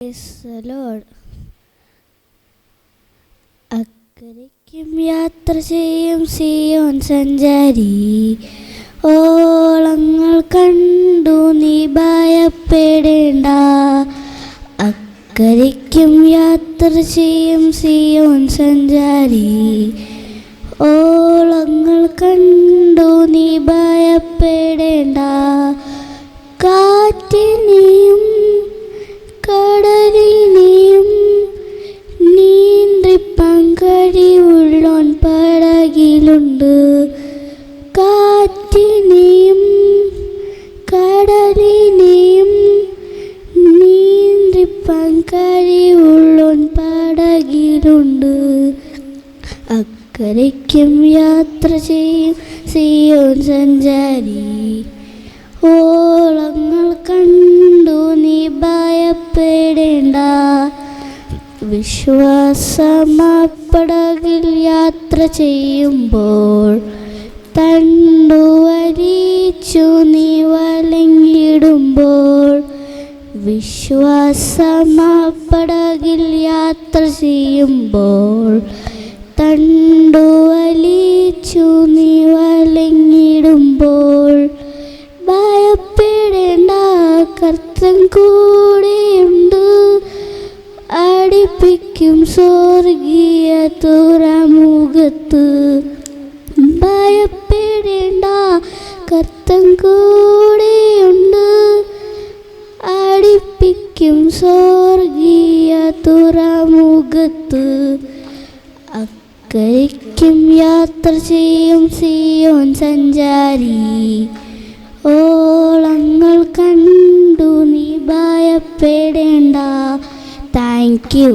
Praise the Lord. അക്കരയ്ക്കും യാത്ര ചെയ്യും സിയോൻ സഞ്ചാരി, ഓളങ്ങൾ കണ്ടു നീ ഭയപ്പെടേണ്ട. അക്കരയ്ക്കും യാത്ര ചെയ്യും സിയോൻ സഞ്ചാരി, ഓളങ്ങൾ കണ്ടു നീ ഭയപ്പെടേണ്ട. കാറ്റിനെയും കടലിനെയും നീന്തിപ്പാൻ കഴിവുള്ളോൻ പടകിലുണ്ട്. കാറ്റിനെയും കടലിനെയും നീന്തിപ്പാൻ കഴിവുള്ളോൻ പടകിലുണ്ട്. അക്കരയ്ക്കും യാത്ര ചെയ്യും സിയോൻ സഞ്ചാരി, ഓളങ്ങൾ കണ്ടു നീ ഭയപ്പെടേണ്ട. വിശ്വാസമാപ്പടകിൽ യാത്ര ചെയ്യുമ്പോൾ തണ്ടു വലിച്ചു നീ വലങ്ങിടുമ്പോൾ, വിശ്വാസമാപ്പടകിൽ യാത്ര ചെയ്യുമ്പോൾ തണ്ടു വലിച്ചു നീ വലങ്ങിടുമ്പോൾ, ഭയപ്പെടേണ്ട, കർത്തൻ കൂടെയുണ്ട്. അടിപ്പിക്കും സ്വർഗീയ തുറമുഖത്ത്. ഭയപ്പെടേണ്ട, കർത്തൻ കൂടെയുണ്ട്. അടിപ്പിക്കും സ്വർഗീയ തുറമുഖത്ത്. അക്കരയ്ക്കും യാത്ര ചെയ്യും സിയോൻ സഞ്ചാരി, ഓളങ്ങൾ കണ്ടു നീ ഭയപ്പെടേണ്ട. Thank you.